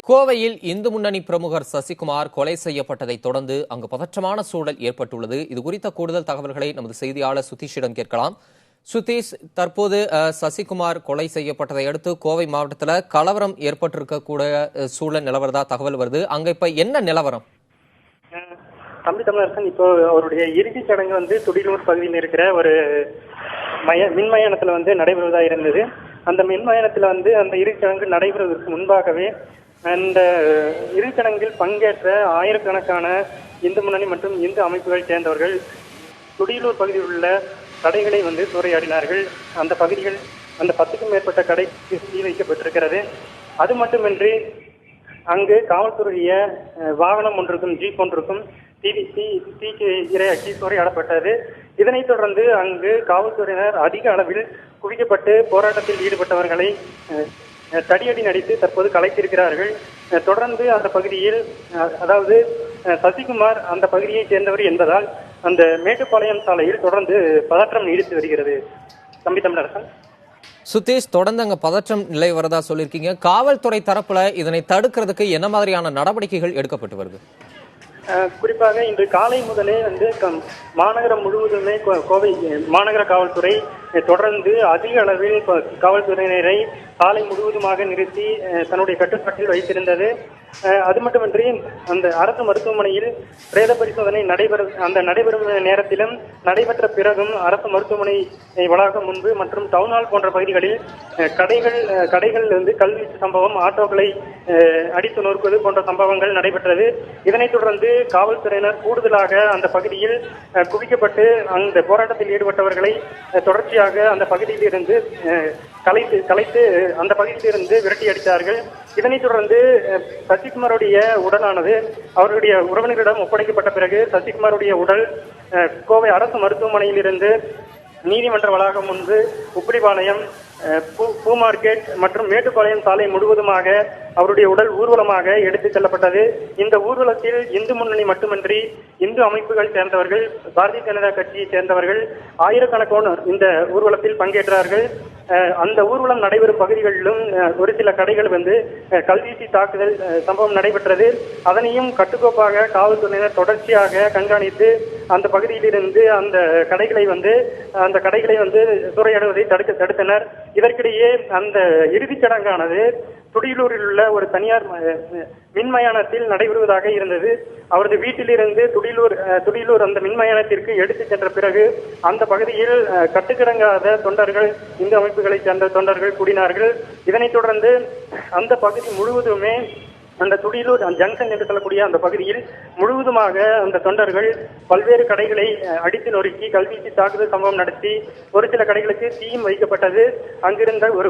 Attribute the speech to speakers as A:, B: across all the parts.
A: கோவையில் இந்து முன்னணி பிரமுகர் சசிகுமார் கொலை செய்யப்பட்டதை தொடர்ந்து அங்கு பதற்றமான சூழல் ஏற்பட்டுள்ளது. இது குறித்த கூடுதல் தகவல்களை நமது செய்தியாளர் சுதீஷிடம் கேட்கலாம். சுதீஷ், தற்போது சசிகுமார் கொலை செய்யப்பட்டதை அடுத்து கோவை மாவட்டத்தில் கலவரம் ஏற்பட்டிருக்கக்கூடிய சூழல் நிலவரதா தகவல் வருது. அங்க இப்ப என்ன நிலவரம்?
B: தம்பி தமிழரசன், இப்போ அவருடைய இறுதிச் சடங்கு துடிலூர் பகுதியில் இருக்கிற ஒரு மின்மயானத்துல நடைபெறுவதா இருந்தது. அந்த மின்மயானத்துல அந்த இறுதிச் சடங்கு நடைபெறுவதற்கு முன்பாகவே அந்த இறுதிச்சடங்கில் பங்கேற்ற ஆயிரக்கணக்கான இந்து முன்னணி மற்றும் இந்து அமைப்புகள் சேர்ந்தவர்கள் துடியலூர் பகுதியில் உள்ள கடைகளை சூறையாடினார்கள். அந்த பகுதிகள் 10க்கும் மேற்பட்ட கடைக்கு தீ வைக்கப்பட்டிருக்கிறது. அது மட்டுமின்றி அங்கு காவல்துறைய வாகனம் ஒன்றுக்கும் ஜீப் ஒன்றுக்கும் தீக்கு இரையாக்கி சூறையாடப்பட்டது. இதனைத் தொடர்ந்து அங்கு காவல்துறையினர் அதிக அளவில் குவிக்கப்பட்டு போராட்டத்தில் ஈடுபட்டவர்களை தடியடி நடித்து தற்போது கலைத்திருக்கிறார்கள். தொடர்ந்து அந்த பகுதியில், அதாவது சசிகுமார் அந்த பகுதியைச் சேர்ந்தவர் என்பதால் அந்த மேட்டுப்பாளையம் சாலையில் தொடர்ந்து பதற்றம் நீடித்து வருகிறது. தம்பி தமிழரசன்.
A: சுதீஷ், தொடர்ந்து அங்க பதற்றம் நிலை வரதா சொல்லியிருக்கீங்க. காவல்துறை தரப்புல இதனை தடுக்கிறதுக்கு என்ன மாதிரியான நடவடிக்கைகள் எடுக்கப்பட்டு வருது?
B: குறிப்பாக இன்று காலை முதலே மாநகரம் முழுவதுமே கோவை மாநகர காவல்துறை தொடர்ந்து அதிக அளவில் காவல்துறையினரை சாலை முழுவதுமாக நிறுத்தி தன்னுடைய கட்டுப்பாட்டில் வைத்திருந்தது. அது மட்டுமின்றி அந்த அரசு மருத்துவமனையில் பிரேத பரிசோதனை நடைபெறும் நேரத்திலும் நடைபெற்ற பிறகும் அரசு மருத்துவமனை வளாகம் முன்பு மற்றும் டவுன்ஹால் போன்ற பகுதிகளில் கடைகள் கல்வீச்சு சம்பவம், ஆட்டோக்களை அடித்து நொறுக்குவது போன்ற சம்பவங்கள் நடைபெற்றது. இதனைத் தொடர்ந்து காவல்துறையினர் கூடுதலாக அந்த பகுதியில் குவிக்கப்பட்டு அந்த போராட்டத்தில் ஈடுபட்டவர்களை தொடர்ச்சியாக அந்த பகுதியில் இருந்து கலைத்து அந்த பகுதியிலிருந்து விரட்டி அடித்தார்கள். இதனைத் தொடர்ந்து சசிகுமாருடைய உடலானது அவருடைய உறவினரிடம் ஒப்படைக்கப்பட்ட பிறகு சசிகுமாருடைய உடல் கோவை அரசு மருத்துவமனையில் இருந்து நீதிமன்ற வளாகம் முன்பு உப்பரிபாளையம், பூ மார்க்கெட் மற்றும் மேட்டுப்பாளையம் சாலை முழுவதுமாக அவருடைய உடல் ஊர்வலமாக எடுத்துச் செல்லப்பட்டது. இந்த ஊர்வலத்தில் இந்து முன்னணி மட்டுமின்றி இந்து அமைப்புகள் சேர்ந்தவர்கள், பாரதிய ஜனதா கட்சியை சேர்ந்தவர்கள் ஆயிரக்கணக்கானோர் இந்த ஊர்வலத்தில் பங்கேற்றார்கள். அந்த ஊர்வலம் நடைபெறும் பகுதிகளிலும் ஒரு சில கடைகள் கல்வீசி தாக்குதல் சம்பவம் நடைபெற்றது. அதனையும் கட்டுக்கோப்பாக காவல்துறையினர் தொடர்ச்சியாக கண்காணித்து அந்த பகுதியிலிருந்து அந்த கடைகளை சூறையாடுவதை தடுத்தனர். இதற்கிடையே அந்த இறுதிச் சடங்கானது துடியலூரில் உள்ள ஒரு தனியார் மின்மயானத்தில் நடைபெறுவதாக இருந்தது. அவரது வீட்டிலிருந்து துடியலூர் அந்த மின்மயானத்திற்கு எடுத்துச் சென்ற பிறகு அந்த பகுதியில் கட்டுக்கிடங்காத தொண்டர்கள், இந்து அமைப்புகளை சேர்ந்த தொண்டர்கள் கூடினார்கள். இதனைத் தொடர்ந்து அந்த பகுதி முழுவதுமே அந்த துடியலூர் ஜங்ஷன் என்று சொல்லக்கூடிய அந்த பகுதியில் முழுவதுமாக அந்த தொண்டர்கள் பல்வேறு கடைகளை அடித்து நொறுக்கி கல்வீசி தாக்குதல் சம்பவம் நடத்தி ஒரு சில கடைகளுக்கு தீயும் வைக்கப்பட்டது. அங்கிருந்த ஒரு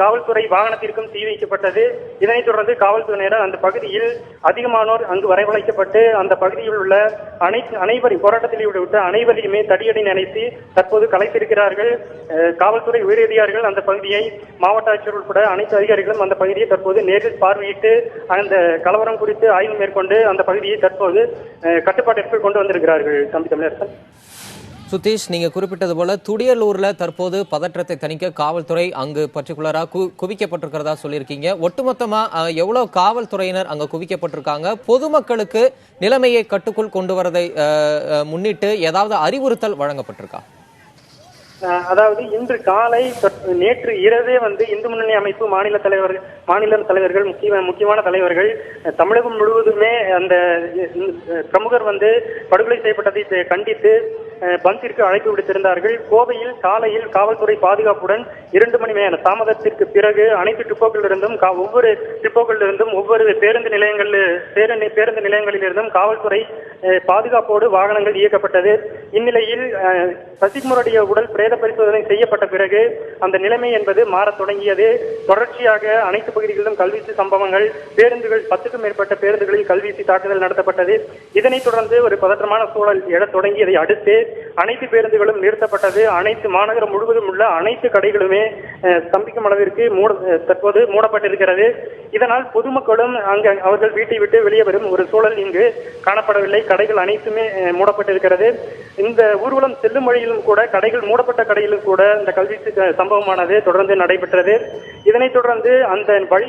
B: காவல்துறை வாகனத்திற்கும் தீ வைக்கப்பட்டது. இதனைத் தொடர்ந்து காவல்துறையினர் அந்த பகுதியில் அதிகமானோர் அங்கு வரவழைக்கப்பட்டு அந்த பகுதியில் உள்ள அனைவரையும் போராட்டத்தில் ஈடுபட்ட அனைவரையுமே தடியடி நினைத்து தற்போது கலைத்திருக்கிறார்கள். காவல்துறை உயரதிகாரிகள் அந்த பகுதியை, மாவட்ட ஆட்சியர் உட்பட அனைத்து அதிகாரிகளும் அந்த பகுதியை தற்போது நேரில் பார்வையிட்டு அந்த கலவரம் குறித்து ஆய்வு மேற்கொண்டு அந்த பகுதியை தற்போது கட்டுப்பாட்டிற்குள் கொண்டு வந்திருக்கிறார்கள். தம்பி தமிழரசன்.
A: சுதீஷ், நீங்க குறிப்பிட்டது போல துடியலூர்ல தற்போது பதற்றத்தை தணிக்க காவல்துறை அங்கு பர்டிகுலரா குவிக்கப்பட்டிருக்கிறதா சொல்லியிருக்கீங்க. ஒட்டுமொத்தமா எவ்வளவு காவல்துறையினர் அங்க குவிக்கப்பட்டிருக்காங்க? பொதுமக்களுக்கு நிலைமையை கட்டுக்குள் கொண்டு வரதை முன்னிட்டு ஏதாவது அறிவுறுத்தல் வழங்கப்பட்டிருக்கா?
B: அதாவது இன்று காலை, நேற்று இரவே இந்து முன்னணி அமைப்பு மாநில தலைவர்கள், முக்கியமான தலைவர்கள் தமிழகம் முழுவதுமே அந்த பிரமுகர் படுகொலை செய்யப்பட்டதை கண்டித்து பந்திற்கு அழைப்பு விடுத்திருந்தார்கள். கோவையில் காலையில் காவல்துறை பாதுகாப்புடன் 2 மணி நேர தாமதத்திற்கு பிறகு அனைத்து டிப்போக்களிலிருந்தும் ஒவ்வொரு பேருந்து நிலையங்களிலிருந்தும் காவல்துறை பாதுகாப்போடு வாகனங்கள் இயக்கப்பட்டது. இந்நிலையில் சசிகுமாருடைய உடல் பிரேத பரிசோதனை செய்யப்பட்ட பிறகு அந்த நிலைமை என்பது மாறத் தொடங்கியது. தொடர்ச்சியாக அனைத்து பகுதிகளிலும் கல்வீசி சம்பவங்கள், பேருந்துகள் 10க்கும் மேற்பட்ட பேருந்துகளில் கல்வீசி தாக்குதல் நடத்தப்பட்டது. இதனைத் தொடர்ந்து ஒரு பதற்றமான சூழல் எழத் தொடங்கியதை அடுத்து அனைத்து பேருந்துகளும் நிறுத்தப்பட்டது. அனைத்து மாநகரம் முழுவதும் உள்ள அனைத்து கடைகளுமே ஸ்தம்பிக்கும் அளவிற்கு தற்போது மூடப்பட்டிருக்கிறது. இதனால் பொதுமக்களும் அவர்கள் வீட்டை விட்டு வெளியே வரும் ஒரு சூழல் இங்கு காணப்படவில்லை. கடைகள் அனைத்துமே மூடப்பட்டிருக்கிறது. இந்த ஊர்வலம் செல்லும் வழியிலும் கூட கடைகள் மூடப்பட்டு மூடப்பட்ட கடையிலும் கூட இந்த கல்வீச்சு சம்பவமானது தொடர்ந்து நடைபெற்றது. இதனைத் தொடர்ந்து அந்த வழி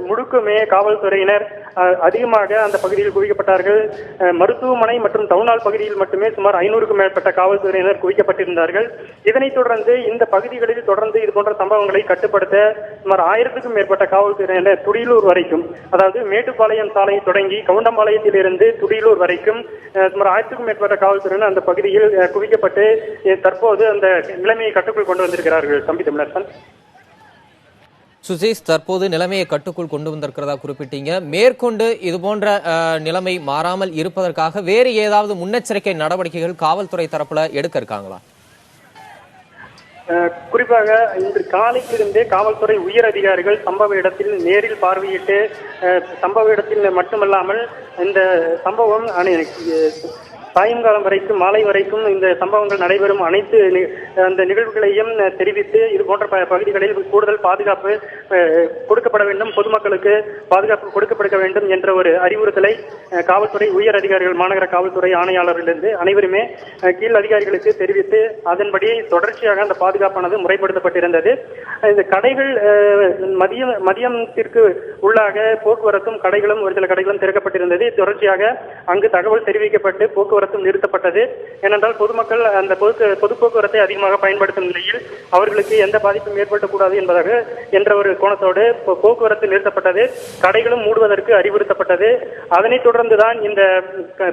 B: முழுக்குமே காவல்துறையினர் அதிகமாக அந்த பகுதியில் குவிக்கப்பட்டார்கள். மருத்துவமனை மற்றும் டவுனால் பகுதியில் மட்டுமே சுமார் 500க்கும் மேற்பட்ட காவல்துறையினர் குவிக்கப்பட்டிருந்தார்கள். இதனைத் தொடர்ந்து இந்த பகுதிகளில் தொடர்ந்து இதுபோன்ற சம்பவங்களை கட்டுப்படுத்த சுமார் 1000க்கும் மேற்பட்ட காவல்துறையினர் துடியலூர் வரைக்கும், அதாவது மேட்டுப்பாளையம் சாலை தொடங்கி கவுண்டம்பாளையத்தில் இருந்து துடியலூர் வரைக்கும் சுமார் 1000க்கும் மேற்பட்ட காவல்துறையினர் அந்த பகுதியில் குவிக்கப்பட்டு தற்போது அந்த நிலைமையை கட்டுக்குள் கொண்டு வந்திருக்கிறார்கள். தம்பி தமிழரசன்.
A: சுதீஷ், தற்போது நிலைமையை கட்டுக்குள் கொண்டு வந்திருக்கிறதா குறிப்பிட்டீங்க. மேற்கொண்டு இதுபோன்ற நிலைமை மாறாமல் இருப்பதற்காக வேறு ஏதாவது முன்னெச்சரிக்கை நடவடிக்கைகள் காவல்துறை தரப்புல எடுக்க இருக்காங்களா?
B: குறிப்பாக இன்று காலையிலிருந்தே காவல்துறை உயர் அதிகாரிகள் சம்பவ இடத்தில் நேரில் பார்வையிட்டு சம்பவ இடத்தில் மட்டுமல்லாமல் இந்த சம்பவம் சாயங்காலம் வரைக்கும் மாலை வரைக்கும் இந்த சம்பவங்கள் நடைபெறும் அனைத்து அந்த நிகழ்வுகளையும் தெரிவித்து இது போன்ற பகுதிகளில் கூடுதல் பாதுகாப்பு கொடுக்கப்பட வேண்டும், பொதுமக்களுக்கு பாதுகாப்பு கொடுக்கப்பட வேண்டும் என்ற ஒரு அறிவுறுத்தலை காவல்துறை உயர் அதிகாரிகள் மாநகர காவல்துறை ஆணையாளரிலிருந்து அனைவருமே கீழ் அதிகாரிகளுக்கு தெரிவித்து அதன்படி தொடர்ச்சியாக அந்த பாதுகாப்பானது முறைப்படுத்தப்பட்டிருந்தது. இந்த கடைகள் மதியத்திற்கு உள்ளாக போக்குவரத்தும் கடைகளும் ஒரு சில கடைகளும் திறக்கப்பட்டிருந்தது. தொடர்ச்சியாக அங்கு தகவல் தெரிவிக்கப்பட்டு போக்குவரத்து நிறுத்தப்பட்டது. ஏனென்றால் பொதுமக்கள் அந்த பொது போக்குவரத்தை அதிகமாக பயன்படுத்தும் நிலையில் அவர்களுக்கு எந்த பாதிப்பும் ஏற்படக்கூடாது என்பதாக என்ற ஒரு கோணத்தோடு போக்குவரத்து நிறுத்தப்பட்டது. கடைகளும் மூடுவதற்கு அறிவுறுத்தப்பட்டது. அதனைத் தொடர்ந்துதான் இந்த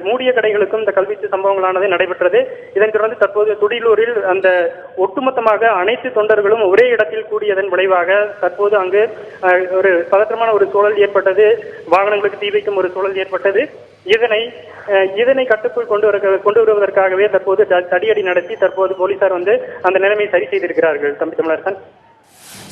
B: மூடிய கடைகளுக்கும் இந்த கல்வீச்சு சம்பவங்களானது நடைபெற்றது. இதனைத் தொடர்ந்து தற்போது துடியலூரில் அந்த ஒட்டுமொத்தமாக அனைத்து தொண்டர்களும் ஒரே இடத்தில் கூடியதன் விளைவாக தற்போது அங்கு ஒரு பதற்றமான ஒரு சூழல் ஏற்பட்டது. வாகனங்களுக்கு தீ வைக்கும் ஒரு சூழல் ஏற்பட்டது. இதனை கட்டுக்குள் கொண்டு வருவதற்காகவே தற்போது தடியடி நடத்தி தற்போது போலீசார் வந்து அந்த நிலைமையை சரி செய்திருக்கிறார்கள். தம்பி தமிழரசன்.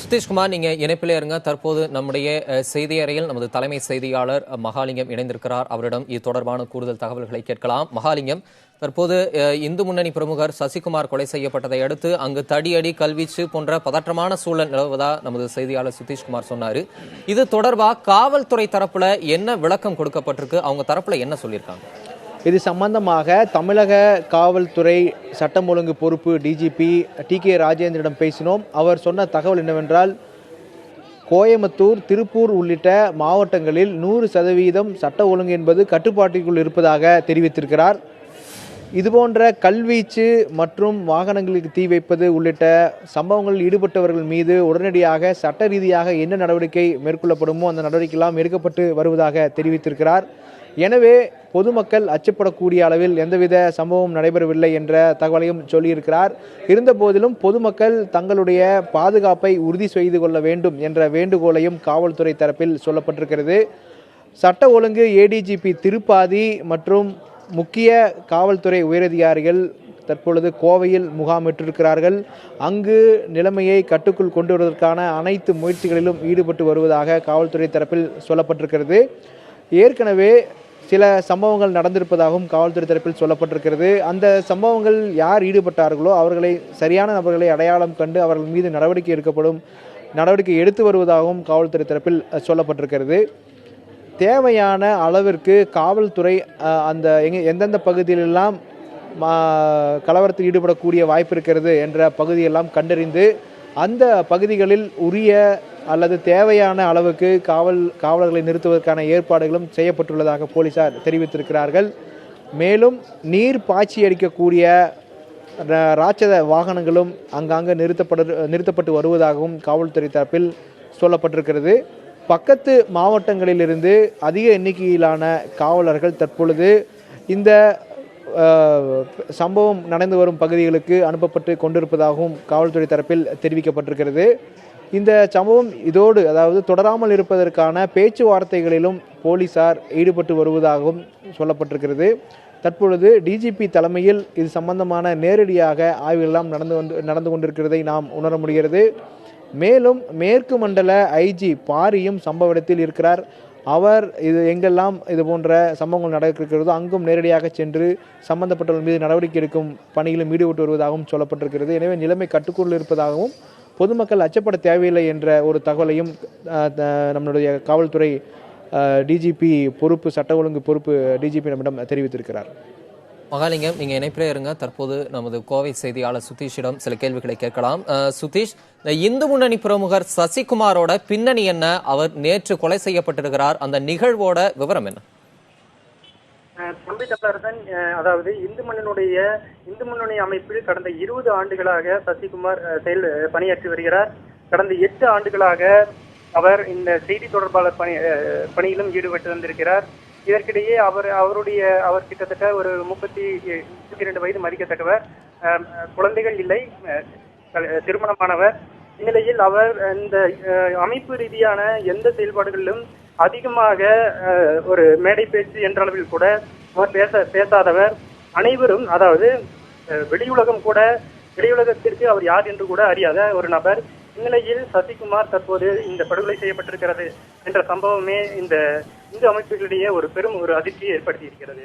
A: சுதீஷ்குமார், நீங்க இணைப்பிலே இருங்க. தற்போது நம்முடைய செய்தி அறையில் நமது தலைமை செய்தியாளர் மகாலிங்கம் இணைந்திருக்கிறார். அவரிடம் இது தொடர்பான கூடுதல் தகவல்களை கேட்கலாம். மகாலிங்கம், தற்போது இந்து முன்னணி பிரமுகர் சசிகுமார் கொலை செய்யப்பட்டதை அடுத்து அங்கு தடியடி கல்வீச்சு போன்ற பதற்றமான சூழல் நிலவுவதா நமது செய்தியாளர் சுதீஷ்குமார் சொன்னாரு. இது தொடர்பாக காவல்துறை தரப்புல என்ன விளக்கம் கொடுக்கப்பட்டிருக்கு? அவங்க தரப்புல என்ன சொல்லியிருக்காங்க?
C: இது சம்பந்தமாக தமிழக காவல்துறை சட்டம் ஒழுங்கு பொறுப்பு டிஜிபி TK ராஜேந்திரனிடம் பேசினோம். அவர் சொன்ன தகவல் என்னவென்றால், கோயம்புத்தூர், திருப்பூர் உள்ளிட்ட மாவட்டங்களில் 100% சட்ட ஒழுங்கு என்பது கட்டுப்பாட்டிற்குள் இருப்பதாக தெரிவித்திருக்கிறார். இதுபோன்ற கல்வீச்சு மற்றும் வாகனங்களுக்கு தீ வைப்பது உள்ளிட்ட சம்பவங்களில் ஈடுபட்டவர்கள் மீது உடனடியாக சட்ட ரீதியாக என்ன நடவடிக்கை மேற்கொள்ளப்படுமோ அந்த நடவடிக்கையெல்லாம் எடுக்கப்பட்டு வருவதாக தெரிவித்திருக்கிறார். எனவே பொதுமக்கள் அச்சப்படக்கூடிய அளவில் எந்தவித சம்பவம் நடைபெறவில்லை என்ற தகவலையும் சொல்லியிருக்கிறார். இருந்தபோதிலும் பொதுமக்கள் தங்களுடைய பாதுகாப்பை உறுதி செய்து கொள்ள வேண்டும் என்ற வேண்டுகோளையும் காவல்துறை தரப்பில் சொல்லப்பட்டிருக்கிறது. சட்ட ஒழுங்கு ADGP திருப்பாதி மற்றும் முக்கிய காவல்துறை உயரதிகாரிகள் தற்பொழுது கோவையில் முகாமிட்டிருக்கிறார்கள். அங்கு நிலைமையை கட்டுக்குள் கொண்டு வருவதற்கான அனைத்து முயற்சிகளிலும் ஈடுபட்டு வருவதாக காவல்துறை தரப்பில் சொல்லப்பட்டிருக்கிறது. ஏற்கனவே சில சம்பவங்கள் நடந்திருப்பதாகவும் காவல்துறை தரப்பில் சொல்லப்பட்டிருக்கிறது. அந்த சம்பவங்கள் யார் ஈடுபட்டார்களோ அவர்களை சரியான நபர்களை அடையாளம் கண்டு அவர்கள் மீது நடவடிக்கை எடுத்து வருவதாகவும் காவல்துறை தரப்பில் சொல்லப்பட்டிருக்கிறது. தேவையான அளவிற்கு காவல்துறை அந்த எந்தெந்த பகுதியிலெல்லாம் கலவரத்தில் ஈடுபடக்கூடிய வாய்ப்பு இருக்கிறது என்ற பகுதியெல்லாம் கண்டறிந்து அந்த பகுதிகளில் உரிய அல்லது தேவையான அளவுக்கு காவலர்களை நிறுத்துவதற்கான ஏற்பாடுகளும் செய்யப்பட்டுள்ளதாக போலீசார் தெரிவித்திருக்கிறார்கள். மேலும் நீர் பாய்ச்சி அடிக்கக்கூடிய ராட்சத வாகனங்களும் அங்கங்கே நிறுத்தப்பட்டு வருவதாகவும் காவல்துறை தரப்பில் சொல்லப்பட்டிருக்கிறது. பக்கத்து மாவட்டங்களிலிருந்து அதிக எண்ணிக்கையிலான காவலர்கள் தற்பொழுது இந்த சம்பவம் நடந்து வரும் பகுதிகளுக்கு அனுப்பப்பட்டு கொண்டிருப்பதாகவும் காவல்துறை தரப்பில் தெரிவிக்கப்பட்டிருக்கிறது. இந்த சம்பவம் இதோடு அதாவது தொடராமல் இருப்பதற்கான பேச்சுவார்த்தைகளிலும் போலீசார் ஈடுபட்டு வருவதாகவும் சொல்லப்பட்டிருக்கிறது. தற்பொழுது டிஜிபி தலைமையில் இது சம்பந்தமான நேரடியாக ஆய்வுகளெல்லாம் நடந்து கொண்டிருக்கிறதை நாம் உணர முடிகிறது. மேலும் மேற்கு மண்டல IG பாரியும் சம்பவ இடத்தில் இருக்கிறார். அவர் எங்கெல்லாம் இது போன்ற சம்பவங்கள் நடக்கிறதோ அங்கும் நேரடியாக சென்று சம்பந்தப்பட்டவர்கள் மீது நடவடிக்கை எடுக்கும் பணியிலும் ஈடுபட்டு வருவதாகவும் சொல்லப்பட்டிருக்கிறது. எனவே நிலைமை கட்டுக்குள் இருப்பதாகவும் பொதுமக்கள் அச்சப்பட தேவையில்லை என்ற ஒரு தகவலையும் நம்முடைய காவல்துறை டிஜிபி பொறுப்பு சட்ட ஒழுங்கு பொறுப்பு டிஜிபி நம்மிடம் தெரிவித்திருக்கிறார்.
A: மகாலிங்கம், நீங்க இணைப்பிலே இருங்க. தற்போது நமது கோவை செய்தியாளர் சுதீஷிடம் சில கேள்விகளை கேட்கலாம். சுதீஷ், இந்த இந்து முன்னணி பிரமுகர் சசிகுமாரோட பின்னணி என்ன? அவர் நேற்று கொலை செய்யப்பட்டிருக்கிறார். அந்த நிகழ்வோட விவரம் என்ன?
B: தம்பி தமிழரசன், அதாவது இந்து முன்னணி அமைப்பில் கடந்த 20 ஆண்டுகளாக சசிகுமார் பணியாற்றி வருகிறார். கடந்த 8 ஆண்டுகளாக அவர் இந்த செய்தி தொடர்பாளர் பணியிலும் ஈடுபட்டு வந்திருக்கிறார். இதற்கிடையே அவர் கிட்டத்தட்ட ஒரு 32 வயது மதிக்கத்தக்கவர். குழந்தைகள் இல்லை, திருமணமானவர். இந்நிலையில் அவர் இந்த அமைப்பு ரீதியான எந்த செயல்பாடுகளிலும் அதிகமாக ஒரு மேடை பேச்சு என்ற அளவில் கூட அவர் பேசாதவர். அனைவரும், அதாவது வெளியுலகத்திற்கு அவர் யார் என்று கூட அறியாத ஒரு நபர். இந்நிலையில் சசிகுமார் தற்போது இந்த படுகொலை செய்யப்பட்டிருக்கிறது என்ற சம்பவமே இந்த இந்து அமைப்புகளிடையே ஒரு பெரும் அதிர்ச்சியை ஏற்படுத்தி இருக்கிறது.